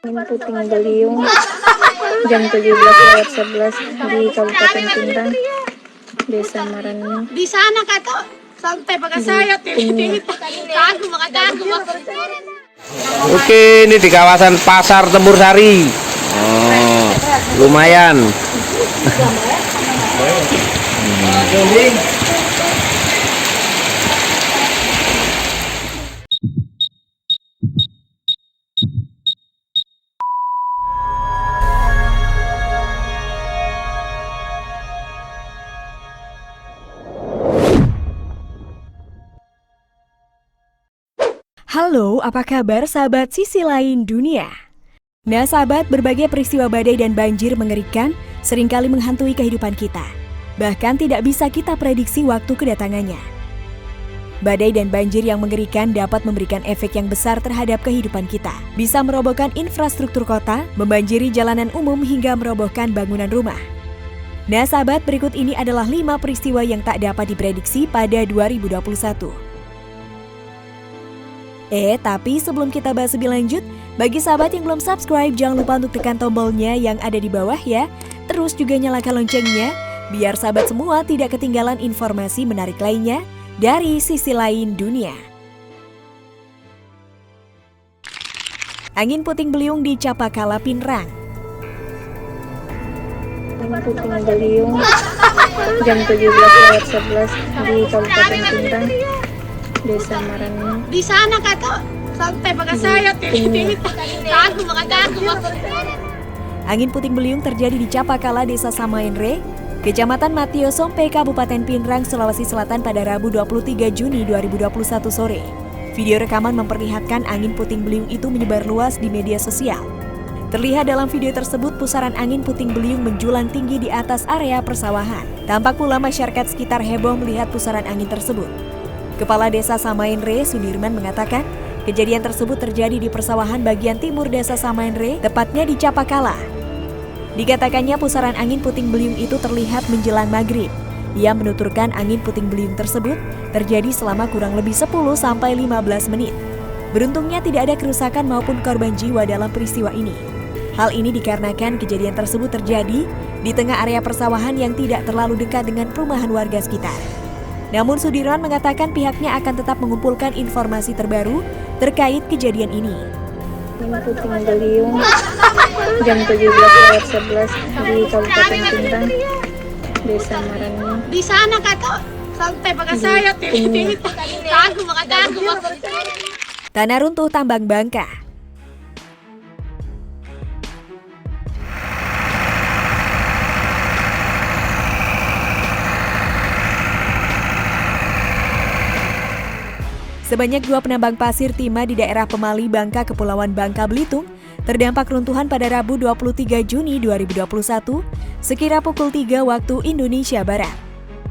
Puting Beliung jam 17:11 di Kabupaten Pintang, Desa Marani. Di sana kata sampai pakai saya kagum. Oke, ini di kawasan Pasar Tempur Sari. Oh, lumayan. Halo, apa kabar sahabat sisi lain dunia? Nah sahabat, berbagai peristiwa badai dan banjir mengerikan seringkali menghantui kehidupan kita. Bahkan tidak bisa kita prediksi waktu kedatangannya. Badai dan banjir yang mengerikan dapat memberikan efek yang besar terhadap kehidupan kita. Bisa merobohkan infrastruktur kota, membanjiri jalanan umum hingga merobohkan bangunan rumah. Nah sahabat, berikut ini adalah 5 peristiwa yang tak dapat diprediksi pada 2021. Tapi sebelum kita bahas lebih lanjut, bagi sahabat yang belum subscribe, jangan lupa untuk tekan tombolnya yang ada di bawah ya. Terus juga nyalakan loncengnya, biar sahabat semua tidak ketinggalan informasi menarik lainnya dari sisi lain dunia. Angin puting beliung di Capakala, Pinrang. Angin puting beliung jam 17:11 di Kabupaten Pintang, Desa Marani. Di sana kata sampai pakai saya kagum. Angin puting beliung terjadi di Capakala, Desa Samaenre, Kecamatan Matio Sompe, Kabupaten Pinrang, Sulawesi Selatan pada Rabu 23 Juni 2021 sore. Video rekaman memperlihatkan angin puting beliung itu menyebar luas di media sosial. Terlihat dalam video tersebut pusaran angin puting beliung menjulang tinggi di atas area persawahan. Tampak pula masyarakat sekitar heboh melihat pusaran angin tersebut. Kepala Desa Samaenre, Sudirman, mengatakan kejadian tersebut terjadi di persawahan bagian timur Desa Samaenre, tepatnya di Capakala. Dikatakannya pusaran angin puting beliung itu terlihat menjelang maghrib. Ia menuturkan angin puting beliung tersebut terjadi selama kurang lebih 10-15 menit. Beruntungnya tidak ada kerusakan maupun korban jiwa dalam peristiwa ini. Hal ini dikarenakan kejadian tersebut terjadi di tengah area persawahan yang tidak terlalu dekat dengan perumahan warga sekitar. Namun Sudirman mengatakan pihaknya akan tetap mengumpulkan informasi terbaru terkait kejadian ini. Angin puting beliung jam 17:11 di Kabupaten Pintang, Desa Marani. Di sana kata sampai pakai saya kagum. Tanah runtuh tambang Bangka. Sebanyak 2 penambang pasir timah di daerah Pemali, Bangka, Kepulauan Bangka, Belitung, terdampak runtuhan pada Rabu 23 Juni 2021, sekira pukul 3 waktu Indonesia Barat.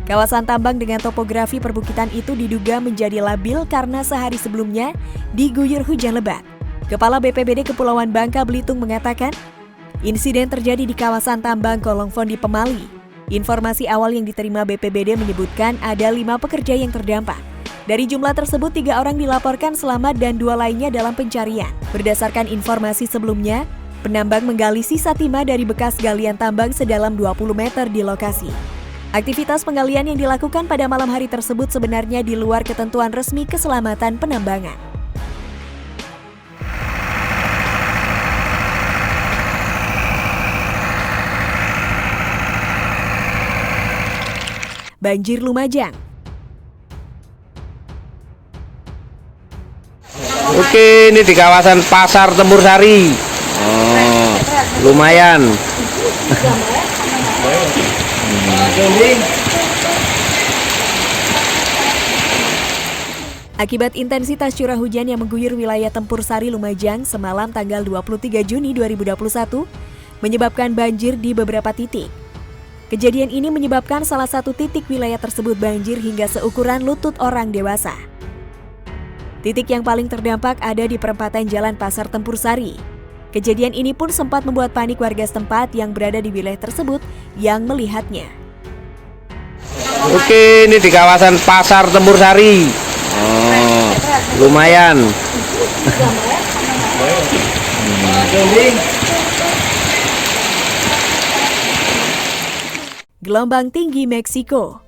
Kawasan tambang dengan topografi perbukitan itu diduga menjadi labil karena sehari sebelumnya diguyur hujan lebat. Kepala BPBD Kepulauan Bangka, Belitung mengatakan, insiden terjadi di kawasan tambang Kolongfon di Pemali. Informasi awal yang diterima BPBD menyebutkan ada 5 pekerja yang terdampak. Dari jumlah tersebut, 3 orang dilaporkan selamat dan 2 lainnya dalam pencarian. Berdasarkan informasi sebelumnya, penambang menggali sisa timah dari bekas galian tambang sedalam 20 meter di lokasi. Aktivitas penggalian yang dilakukan pada malam hari tersebut sebenarnya di luar ketentuan resmi keselamatan penambangan. Banjir Lumajang. Oke, ini di kawasan Pasar Tempur Sari. Oh, lumayan. Akibat intensitas curah hujan yang mengguyur wilayah Tempur Sari, Lumajang semalam tanggal 23 Juni 2021 menyebabkan banjir di beberapa titik. Kejadian ini menyebabkan salah satu titik wilayah tersebut banjir hingga seukuran lutut orang dewasa. Titik yang paling terdampak ada di perempatan Jalan Pasar Tempur Sari. Kejadian ini pun sempat membuat panik warga setempat yang berada di wilayah tersebut yang melihatnya. Oke, ini di kawasan Pasar Tempur Sari. Oh, lumayan. Gelombang tinggi Meksiko.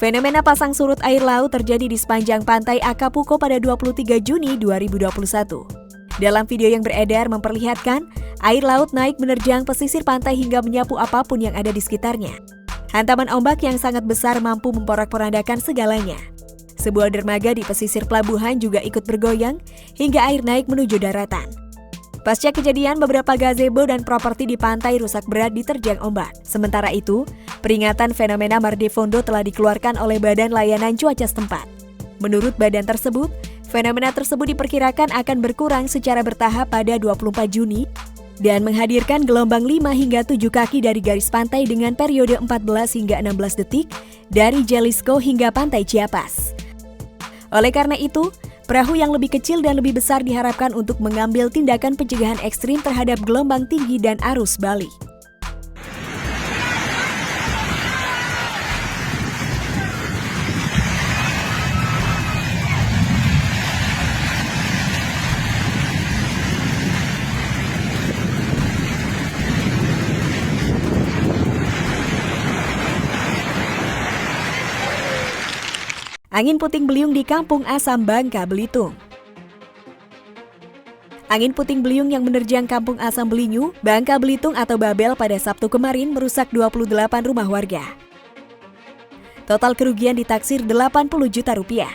Fenomena pasang surut air laut terjadi di sepanjang pantai Acapulco pada 23 Juni 2021. Dalam video yang beredar memperlihatkan air laut naik menerjang pesisir pantai hingga menyapu apapun yang ada di sekitarnya. Hantaman ombak yang sangat besar mampu memporak-porandakan segalanya. Sebuah dermaga di pesisir pelabuhan juga ikut bergoyang hingga air naik menuju daratan. Pasca kejadian, beberapa gazebo dan properti di pantai rusak berat diterjang ombak. Sementara itu, peringatan fenomena Mar de Fondo telah dikeluarkan oleh Badan Layanan Cuaca setempat. Menurut badan tersebut, fenomena tersebut diperkirakan akan berkurang secara bertahap pada 24 Juni dan menghadirkan gelombang 5 hingga 7 kaki dari garis pantai dengan periode 14 hingga 16 detik dari Jalisco hingga pantai Chiapas. Oleh karena itu, perahu yang lebih kecil dan lebih besar diharapkan untuk mengambil tindakan pencegahan ekstrim terhadap gelombang tinggi dan arus balik. Angin puting beliung di Kampung Asam, Bangka Belitung. Angin puting beliung yang menerjang Kampung Asam Belinyu, Bangka Belitung atau Babel pada Sabtu kemarin merusak 28 rumah warga. Total kerugian ditaksir 80 juta rupiah.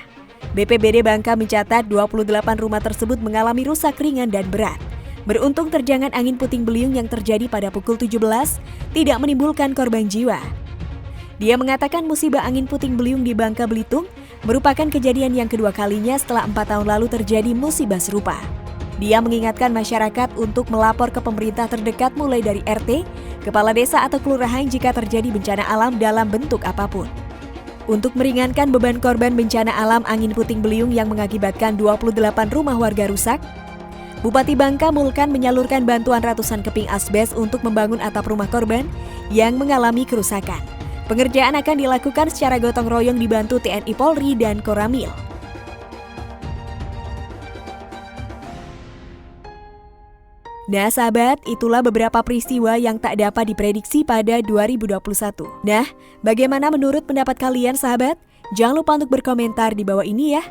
BPBD Bangka mencatat 28 rumah tersebut mengalami rusak ringan dan berat. Beruntung terjangan angin puting beliung yang terjadi pada pukul 17 tidak menimbulkan korban jiwa. Dia mengatakan musibah angin puting beliung di Bangka Belitung merupakan kejadian yang kedua kalinya setelah 4 tahun lalu terjadi musibah serupa. Dia mengingatkan masyarakat untuk melapor ke pemerintah terdekat mulai dari RT, kepala desa atau kelurahan jika terjadi bencana alam dalam bentuk apapun. Untuk meringankan beban korban bencana alam angin puting beliung yang mengakibatkan 28 rumah warga rusak, Bupati Bangka Mulkan menyalurkan bantuan ratusan keping asbes untuk membangun atap rumah korban yang mengalami kerusakan. Pengerjaan akan dilakukan secara gotong royong dibantu TNI Polri dan Koramil. Nah sahabat, itulah beberapa peristiwa yang tak dapat diprediksi pada 2021. Nah, bagaimana menurut pendapat kalian sahabat? Jangan lupa untuk berkomentar di bawah ini ya.